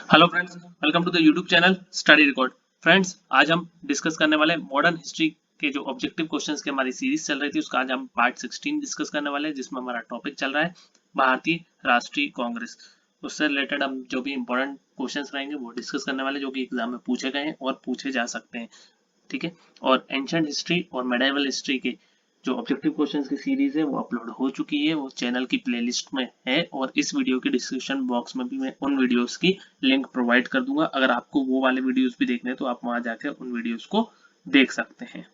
Hello friends, welcome to the YouTube channel study record. Friends, आज हम discuss करने वाले मॉडर्न हिस्ट्री के जो ऑब्जेक्टिव क्वेश्चंस की हमारी सीरीज चल रही थी उसका आज हम पार्ट 16 डिस्कस करने वाले हैं, जिसमें हमारा टॉपिक चल रहा है भारतीय राष्ट्रीय कांग्रेस। उससे रिलेटेड हम जो भी इंपॉर्टेंट क्वेश्चंस रहेंगे वो डिस्कस करने वाले, जो कि एग्जाम में पूछे गए हैं और पूछे जा सकते हैं। ठीक है। और एंशिएंट हिस्ट्री और मेडिएवल हिस्ट्री के जो ऑब्जेक्टिव क्वेश्चंस की सीरीज है वो अपलोड हो चुकी है, वो चैनल की प्लेलिस्ट में है और इस वीडियो के डिस्क्रिप्शन बॉक्स में भी मैं उन वीडियोस की लिंक प्रोवाइड कर दूंगा। अगर आपको वो वाले वीडियोस भी देखने हैं तो आप वहां जाकर उन वीडियोस को देख सकते हैं।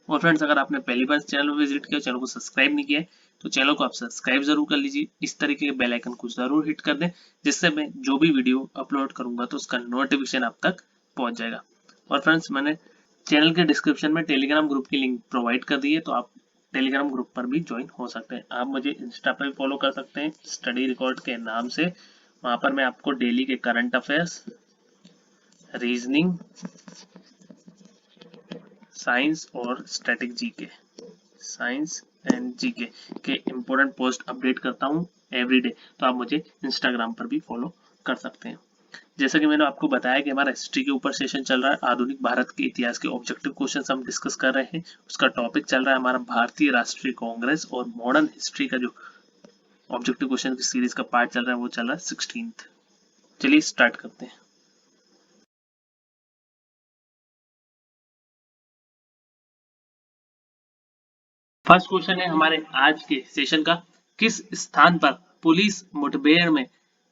और फ्रेंड्स, अगर आपने पहली बार चैनल को विजिट किया, चैनल को सब्सक्राइब नहीं किया है तो चैनल को आप सब्सक्राइब जरूर कर लीजिए। इस तरीके के बेल आइकन को जरूर हिट कर दें, जिससे मैं जो भी वीडियो अपलोड करूंगा तो उसका नोटिफिकेशन आप तक पहुंच जाएगा। और फ्रेंड्स, मैंने चैनल के डिस्क्रिप्शन में टेलीग्राम ग्रुप की लिंक प्रोवाइड कर दी है, तो आप टेलीग्राम ग्रुप पर भी ज्वाइन हो सकते हैं। आप मुझे इंस्टा पर भी फॉलो कर सकते हैं स्टडी रिकॉर्ड के नाम से। वहां पर मैं आपको डेली के करंट अफेयर्स, रीजनिंग, साइंस और static GK, science and GK के इम्पोर्टेंट पोस्ट अपडेट करता हूँ एवरी डे, तो आप मुझे इंस्टाग्राम पर भी फॉलो कर सकते हैं। जैसा कि मैंने आपको बताया कि हमारा हिस्ट्री के ऊपर सेशन चल रहा है, आधुनिक भारत के इतिहास के ऑब्जेक्टिव क्वेश्चन हम डिस्कस कर रहे हैं। उसका टॉपिक चल रहा है हमारा भारतीय राष्ट्रीय कांग्रेस, और मॉडर्न हिस्ट्री का जो ऑब्जेक्टिव क्वेश्चन की सीरीज का पार्ट चल रहा है वो चल रहा है 16th। चलिए स्टार्ट करते हैं। फर्स्ट क्वेश्चन है हमारे आज के सेशन का, किस स्थान पर पुलिस मुठभेड़ में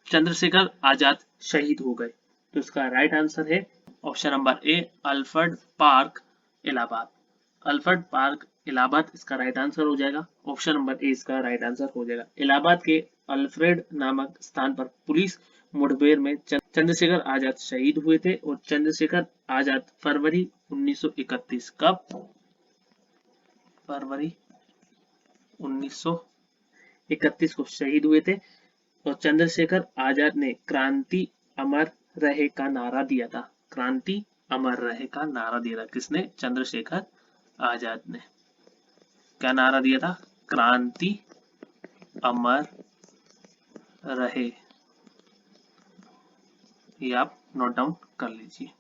चंद्रशेखर आजाद शहीद हो गए? तो इसका राइट आंसर है option number A, Alfred park, Allahabad. Alfred park, Allahabad इसका राइट आंसर हो जाएगा। ऑप्शन नंबर ए इसका राइट आंसर हो जाएगा। इलाहाबाद के अल्फ्रेड नामक स्थान पर पुलिस मुठभेड़ में चंद्रशेखर आजाद शहीद हुए थे, और चंद्रशेखर आजाद फरवरी 1931 कब? फरवरी 1931 को शहीद हुए थे। और चंद्रशेखर आजाद ने क्रांति अमर रहे का नारा दिया था। क्रांति अमर रहे का नारा दिया था किसने? चंद्रशेखर आजाद ने। क्या नारा दिया था? क्रांति अमर रहे। ये आप नोट डाउन कर लीजिए।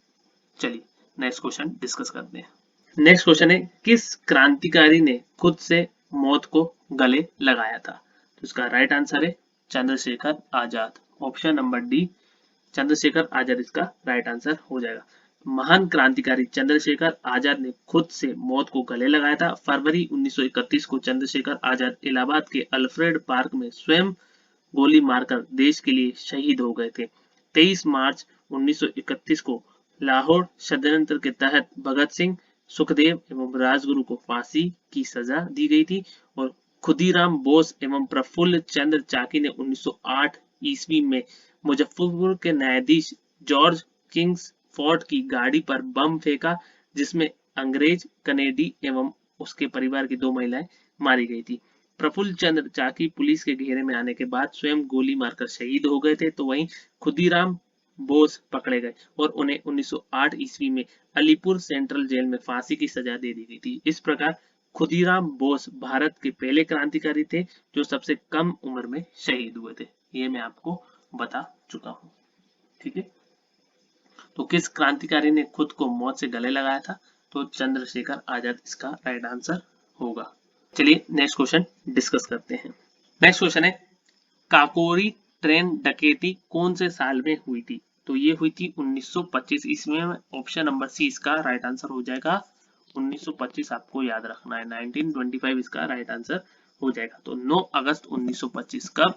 चलिए नेक्स्ट क्वेश्चन डिस्कस करते हैं। नेक्स्ट क्वेश्चन है, किस क्रांतिकारी ने खुद से मौत को गले लगाया था? तो इसका राइट आंसर है Chandrashekhar Azad. Option number D, Chandrashekhar Azad इसका राइट आंसर हो जाएगा। महान क्रांतिकारी चंद्रशेखर आजाद ने खुद से मौत को गले लगाया था। फरवरी 1931 को चंद्रशेखर आजाद इलाहाबाद के अल्फ्रेड पार्क में स्वयं गोली मारकर देश के लिए शहीद हो गए थे। 23 मार्च 1931 को लाहौर षड्यंत्र के तहत भगत सिंह, सुखदेव एवं राजगुरु को फांसी की सजा दी गई थी, और खुदीराम बोस एवं प्रफुल्ल चंद्र चाकी ने 1908 ईस्वी में मुजफ्फरपुर के न्यायाधीश जॉर्ज किंग्स फोर्ट की गाड़ी पर बम फेंका, जिसमें अंग्रेज, कनेडी एवं उसके परिवार की 2 महिलाएं मारी गई थी। प्रफुल्ल चंद्र चाकी पुलिस के घेरे में आने के बाद स्वयं गोली मारकर शहीद हो गए थे, तो वहीं खुदीराम बोस पकड़े गए और उन्हें 1908 ईस्वी में अलीपुर सेंट्रल जेल में फांसी की सजा दे दी गई थी। इस प्रकार खुदीराम बोस भारत के पहले क्रांतिकारी थे जो सबसे कम उम्र में शहीद हुए थे। ये मैं आपको बता चुका हूँ। ठीक है। तो किस क्रांतिकारी ने खुद को मौत से गले लगाया था? तो चंद्रशेखर आजाद इसका राइट आंसर होगा। चलिए नेक्स्ट क्वेश्चन डिस्कस करते हैं। नेक्स्ट क्वेश्चन है, काकोरी ट्रेन डकैती कौन से साल में हुई थी? तो ये हुई थी 1925 ईस्वी में। ऑप्शन नंबर सी इसका राइट आंसर हो जाएगा। 1925 आपको याद रखना है, 1925 इसका राइट आंसर हो जाएगा। तो 9 अगस्त 1925 कब?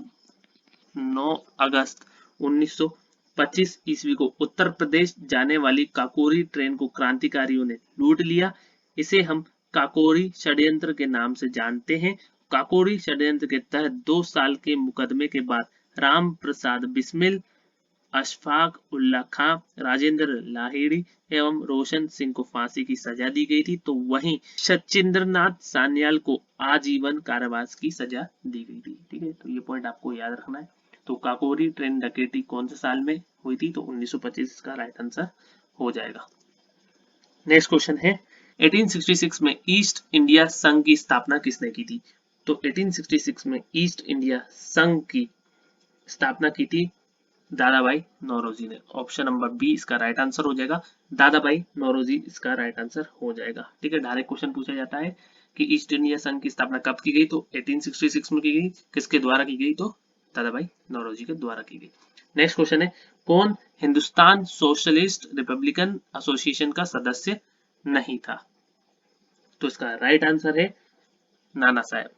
9 अगस्त 1925 ईस्वी को उत्तर प्रदेश जाने वाली काकोरी ट्रेन को क्रांतिकारियों ने लूट लिया। इसे हम काकोरी षड्यंत्र के नाम से जानते हैं। काकोरी षड्यंत्र के तहत 2 साल के मुकदमे के बाद राम प्रसाद बिस्मिल, अशफाक उल्ला खां, राजेंद्र लाहिड़ी एवं रोशन सिंह को फांसी की सजा दी गई थी, तो वहीं सचिंद्रनाथ सान्याल को आजीवन कारावास की सजा दी गई थी। ठीक है, तो ये पॉइंट आपको याद रखना है। तो काकोरी ट्रेन डकैती कौन से साल में हुई थी? तो 1925 का राइट आंसर हो जाएगा। नेक्स्ट क्वेश्चन है, 1866 में ईस्ट इंडिया संघ की स्थापना किसने की थी? तो 1866 में ईस्ट इंडिया संघ की स्थापना की थी दादा भाई नौरोजी ने। ऑप्शन नंबर बी इसका राइट आंसर हो जाएगा, दादा भाई नौरोजी इसका राइट आंसर हो जाएगा। ठीक है, डायरेक्ट क्वेश्चन पूछा जाता है कि ईस्ट इंडिया संघ की स्थापना कब की गई, तो 1866 में की गई। किसके द्वारा की गई, तो दादा भाई नौरोजी के द्वारा की गई। नेक्स्ट क्वेश्चन है, कौन हिंदुस्तान सोशलिस्ट रिपब्लिकन एसोसिएशन का सदस्य नहीं था, तो इसका राइट आंसर है नाना साहब।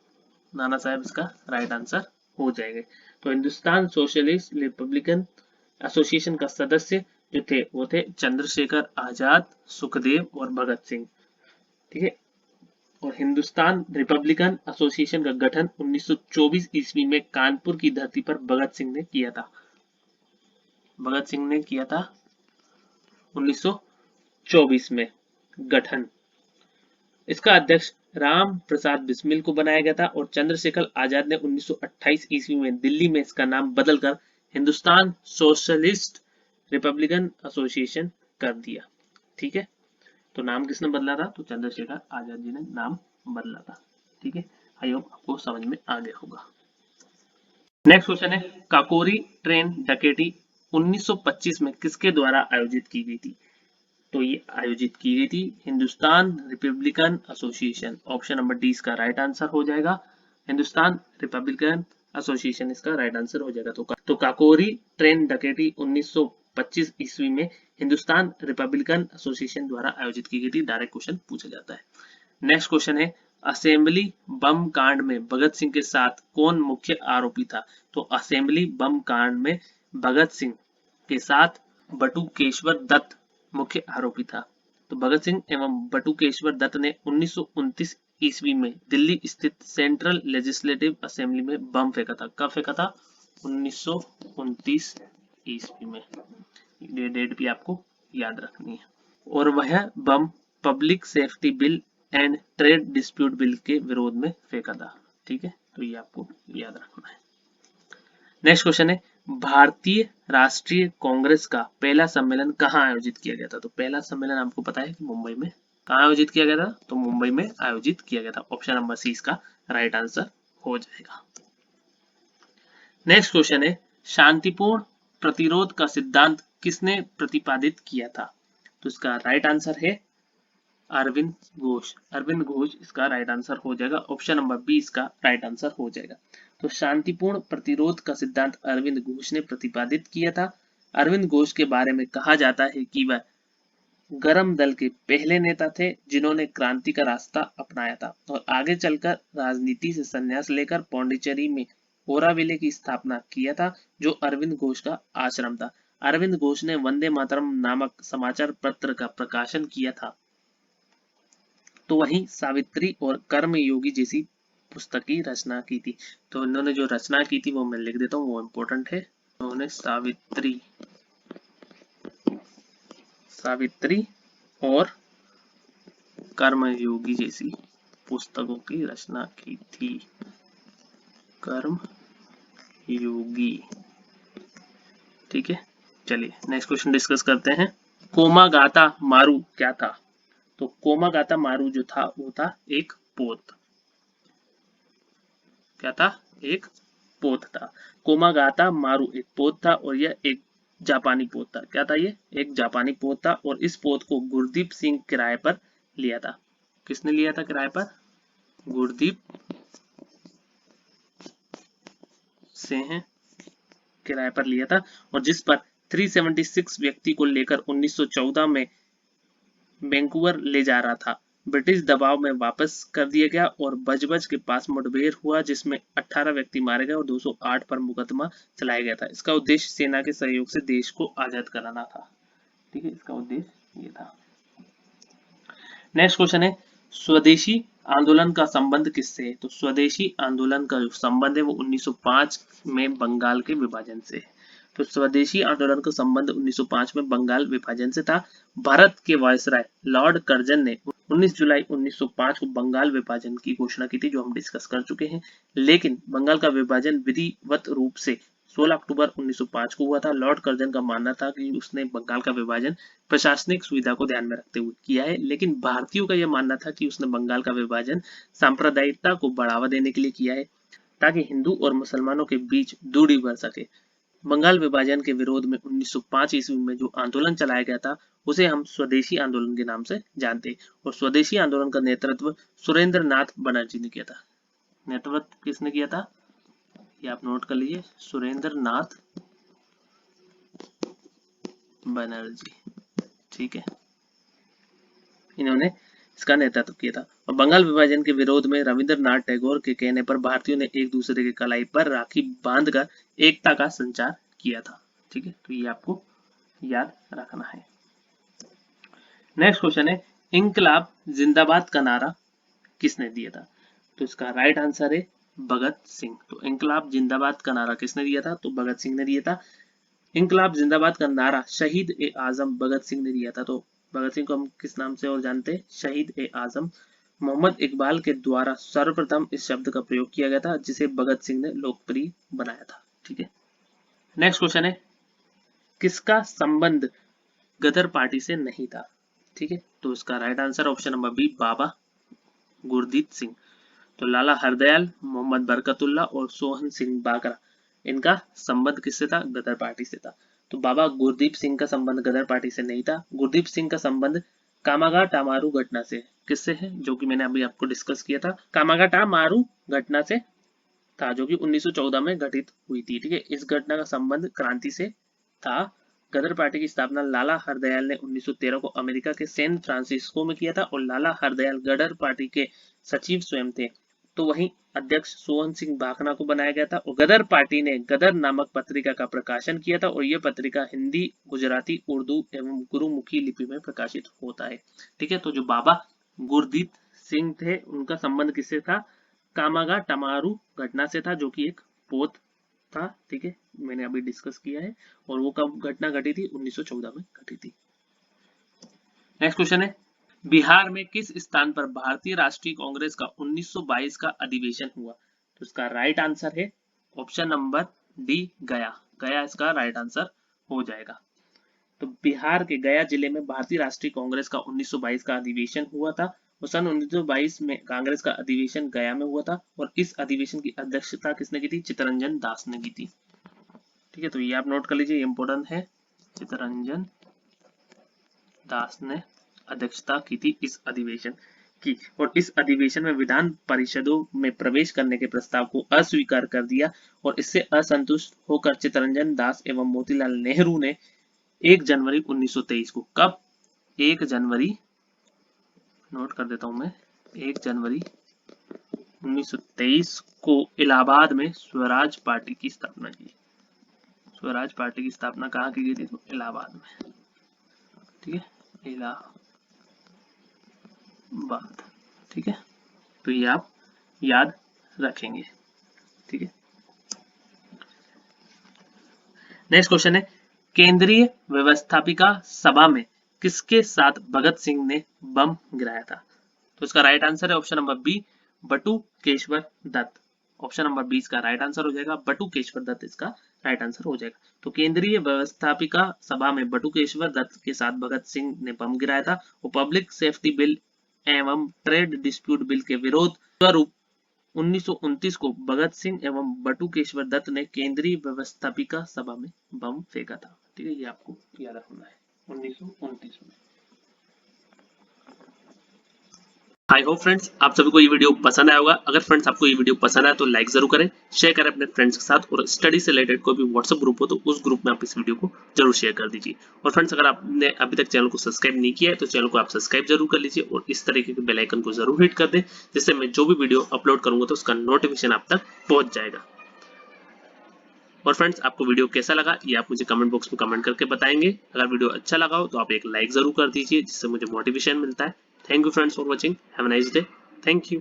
नाना साहब इसका राइट आंसर हो जाएगा। तो हिंदुस्तान सोशलिस्ट रिपब्लिकन एसोसिएशन का सदस्य जो थे वो थे चंद्रशेखर आजाद, सुखदेव और भगत सिंह। ठीक है, और हिंदुस्तान रिपब्लिकन एसोसिएशन का गठन 1924 ईस्वी में कानपुर की धरती पर भगत सिंह ने किया था। भगत सिंह ने किया था 1924 में गठन। इसका अध्यक्ष राम प्रसाद बिस्मिल को बनाया गया था और चंद्रशेखर आजाद ने 1928 ईस्वी में दिल्ली में इसका नाम बदलकर हिंदुस्तान सोशलिस्ट रिपब्लिकन एसोसिएशन कर दिया। ठीक है, तो नाम किसने बदला था, तो चंद्रशेखर आजाद जी ने नाम बदला था। ठीक है, आई होप आपको समझ में आ गया होगा। नेक्स्ट क्वेश्चन है, काकोरी ट्रेन डकैती 1925 में किसके द्वारा आयोजित की गई थी, तो ये आयोजित की गई थी Hindustan Republican association. Option number D इसका राइट आंसर हो जाएगा, हिंदुस्तान रिपब्लिकन एसोसिएशन इसका राइट आंसर हो जाएगा। तो काकोरी ट्रेन डकैती 1925 ईस्वी में हिंदुस्तान रिपब्लिकन एसोसिएशन द्वारा आयोजित की गई थी। डायरेक्ट क्वेश्चन पूछा जाता है। नेक्स्ट क्वेश्चन है, असेंबली बम कांड में भगत सिंह के साथ कौन मुख्य आरोपी था, तो असेंबली बम कांड में भगत सिंह के साथ बटुकेश्वर दत्त मुख्य आरोपी था। तो भगत सिंह एवं बटुकेश्वर दत्त ने 1929 ईस्वी में दिल्ली स्थित सेंट्रल लेजिस्लेटिव असेंबली में बम फेंका था। कब फेंका था, 1929 ईस्वी में। ये डेट भी आपको याद रखनी है। और वह bomb public safety bill and trade dispute bill के विरोध में फेंका था। ठीक है, तो ये आपको याद रखना है। नेक्स्ट क्वेश्चन है, भारतीय राष्ट्रीय कांग्रेस का पहला सम्मेलन कहाँ आयोजित किया गया था, तो पहला सम्मेलन आपको पता है कि मुंबई में। कहाँ आयोजित किया गया था, तो मुंबई में आयोजित किया गया था। ऑप्शन नंबर सी इसका राइट आंसर हो जाएगा। नेक्स्ट क्वेश्चन है, शांतिपूर्ण प्रतिरोध का सिद्धांत किसने प्रतिपादित किया था, तो इसका राइट आंसर है अरविंद घोष। अरविंद घोष इसका राइट आंसर हो जाएगा। ऑप्शन नंबर बी इसका राइट आंसर हो जाएगा। तो शांतिपूर्ण प्रतिरोध का सिद्धांत अरविंद घोष ने प्रतिपादित किया था। अरविंद घोष के बारे में कहा जाता है कि वह गरम दल के पहले नेता थे जिन्होंने क्रांति का रास्ता अपनाया था और आगे चलकर राजनीति से संन्यास लेकर पौंडीचेरी में ओराविले की स्थापना किया था, जो अरविंद घोष का आश्रम था। अरविंद घोष ने वंदे मातरम नामक समाचार पत्र का प्रकाशन किया था। तो वहीं सावित्री और कर्मयोगी जैसी पुस्तक की रचना की थी। तो इन्होंने जो रचना की थी वो मैं लिख देता हूँ, वो इम्पोर्टेंट है। उन्होंने सावित्री और कर्मयोगी जैसी पुस्तकों की रचना की थी। कर्मयोगी। ठीक है, चलिए नेक्स्ट क्वेश्चन डिस्कस करते हैं। कोमागाता मारू क्या था, तो कोमागाता मारू जो था वो था एक पोत। क्या था, एक पोत था। कोमागाता मारू एक पोत था और यह एक जापानी पोत था। क्या था, ये एक जापानी पोत था और इस पोत को गुरदीप सिंह किराए पर लिया था। किसने लिया था किराए पर, गुरदीप सिंह किराए पर लिया था और जिस पर 376 व्यक्ति को लेकर 1914 में वैंकूवर ले जा रहा था। ब्रिटिश दबाव में वापस कर दिया गया और बजबज के पास मुठभेड़ हुआ जिसमें 18 व्यक्ति मारे गए और 208 पर मुकदमा चलाया गया था। इसका उद्देश्य सेना के सहयोग से देश को आजाद कराना था। ठीक है, इसका उद्देश्य ये था। नेक्स्ट क्वेश्चन है, स्वदेशी आंदोलन का संबंध किससे है, तो स्वदेशी आंदोलन का जो संबंध है वो 1905 में बंगाल के विभाजन से है। तो स्वदेशी आंदोलन का संबंध 1905 में बंगाल विभाजन से था। भारत के वायसराय लॉर्ड कर्जन ने 19 जुलाई 1905 को बंगाल विभाजन की घोषणा की थी, जो हम डिस्कस कर चुके हैं। लेकिन बंगाल का विभाजन विधिवत रूप से 16 अक्टूबर 1905 को हुआ था। लॉर्ड कर्जन का मानना था कि उसने बंगाल का विभाजन प्रशासनिक सुविधा को ध्यान में रखते हुए किया है, लेकिन भारतीयों का यह मानना था कि उसने बंगाल का विभाजन सांप्रदायिकता को बढ़ावा देने के लिए किया है ताकि हिंदू और मुसलमानों के बीच दूरी बढ़ सके। बंगाल विभाजन के विरोध में 1905 ईस्वी में जो आंदोलन चलाया गया था उसे हम स्वदेशी आंदोलन के नाम से जानते हैं। और स्वदेशी आंदोलन का नेतृत्व सुरेंद्र नाथ बनर्जी ने किया था। नेतृत्व किसने किया था, ये आप नोट कर लीजिए, सुरेंद्र नाथ बनर्जी। ठीक है, इन्होंने इसका नेतृत्व किया था। और बंगाल विभाजन के विरोध में रविंद्रनाथ टैगोर के कहने पर भारतीयों ने एक दूसरे के कलाई पर राखी बांधकर एकता का संचार किया था। ठीक है, तो ये आपको याद रखना है। नेक्स्ट क्वेश्चन है, इंकलाब जिंदाबाद का नारा किसने दिया था? तो इसका राइट आंसर है भगत सिंह। तो इंकलाब जिंदाबाद का नारा किसने दिया था? तो भगत सिंह ने दिया था। इंकलाब जिंदाबाद का नारा शहीद ए आजम भगत सिंह ने दिया था। तो भगत सिंह को हम किस नाम से और जानते हैं? शहीद ए आजम। मोहम्मद इकबाल के द्वारा सर्वप्रथम इस शब्द का प्रयोग किया गया था, जिसे भगत सिंह ने लोकप्रिय बनाया था। ठीक है, नेक्स्ट क्वेश्चन है, किसका संबंध गदर पार्टी से नहीं था? ठीक है, तो इसका right answer option number B, Baba Gurdeep Singh. तो लाला हरदयाल, मोहम्मद बरकतुल्ला और सोहन सिंह बाकरा, इनका संबंध किससे था? गदर पार्टी से था। तो बाबा गुरदीप सिंह का संबंध गदर पार्टी से नहीं था। गुरदीप सिंह का संबंध कामागाट अमारू घटना से किससे है, जो कि मैंने अभी आपको डिस्कस किया था। कामागाट अमारू घटना से था, जो कि 1914 में घटित हुई थी। ठीक है, इस घटना का संबंध क्रांति से था। गदर पार्टी की स्थापना लाला हरदयाल ने 1913 को अमेरिका के सैन फ्रांसिस्को में किया था और लाला हरदयाल गदर पार्टी के सचिव स्वयं थे। तो वहीं अध्यक्ष सोहन सिंह भाखड़ा को बनाया गया था और गदर पार्टी ने गदर नामक पत्रिका का प्रकाशन किया था और यह पत्रिका हिंदी, गुजराती, उर्दू एवं गुरुमुखी लिपि में प्रकाशित होता है। ठीक है, तो जो बाबा गुरदीप सिंह थे उनका संबंध किससे था? कामागा टमारू घटना से था, जो कि एक पोत था। ठीक है, मैंने अभी डिस्कस किया है। और वो कब घटना घटी थी? 1914 में घटी थी। नेक्स्ट क्वेश्चन है, बिहार में किस स्थान पर भारतीय राष्ट्रीय कांग्रेस का 1922 का अधिवेशन हुआ? तो इसका राइट आंसर है ऑप्शन नंबर डी, गया। गया इसका राइट आंसर हो जाएगा। तो बिहार के गया जिले में भारतीय राष्ट्रीय कांग्रेस का 1922 का अधिवेशन हुआ था और सन 1922 में कांग्रेस का अधिवेशन गया में हुआ था और इस अधिवेशन की अध्यक्षता किसने की थी? चित्तरंजन दास ने की थी। ठीक है, तो ये आप नोट कर लीजिए, इंपॉर्टेंट है। चित्तरंजन दास ने अध्यक्षता की थी इस अधिवेशन की और इस अधिवेशन में विधान परिषदों में प्रवेश करने के प्रस्ताव को अस्वीकार कर दिया और इससे असंतुष्ट होकर चित्तरंजन दास एवं मोतीलाल नेहरू ने 1 जनवरी 1923 को, कब? 1 जनवरी, नोट कर देता हूं मैं, 1 जनवरी 1923 को इलाहाबाद में स्वराज पार्टी की स्थापना की। स्वराज पार्टी की स्थापना कहाँ की गई थी? तो इलाहाबाद में। ठीक है, इलाहाबाद। ठीक है, तो ये आप याद रखेंगे। ठीक है, नेक्स्ट क्वेश्चन है, केंद्रीय व्यवस्थापिका सभा में किसके साथ भगत सिंह ने बम गिराया था? तो इसका राइट आंसर है option number b, Batukeshwar Dutt. Option number 20 का राइट आंसर हो जाएगा, बटुकेश्वर दत्त इसका राइट आंसर हो जाएगा। तो केंद्रीय व्यवस्थापिका सभा में बटुकेश्वर दत्त के साथ भगत सिंह ने बम गिराया था। वो पब्लिक सेफ्टी बिल एवं ट्रेड डिस्प्यूट बिल के विरोध स्वरूप 1929 को भगत सिंह एवं बटुकेश्वर दत्त ने केंद्रीय व्यवस्थापिका सभा में बम फेंका था। ठीक है, ये आपको याद रखना है, 1929 में। आई होप फ्रेंड्स आप सभी को ये वीडियो पसंद आया होगा। अगर फ्रेंड्स आपको ये वीडियो पसंद आया तो लाइक जरूर करें, शेयर करें अपने फ्रेंड्स के साथ और स्टडी से रिलेटेड कोई भी व्हाट्सएप ग्रुप हो तो उस ग्रुप में आप इस वीडियो को जरूर शेयर कर दीजिए। और फ्रेंड्स अगर आपने अभी तक चैनल को सब्सक्राइब नहीं किया है तो चैनल को आप सब्सक्राइब जरूर कर लीजिए और इस तरीके के बेल आइकन को जरूर हिट कर दें, जिससे मैं जो भी वीडियो अपलोड करूंगा तो उसका नोटिफिकेशन आप तक पहुंच जाएगा। और फ्रेंड्स आपको वीडियो कैसा लगा ये आप मुझे कमेंट बॉक्स में कमेंट करके बताएंगे। अगर वीडियो अच्छा लगा हो तो आप एक लाइक जरूर कर दीजिए, जिससे मुझे मोटिवेशन मिलता है। Thank you friends for watching, have a nice day, thank you.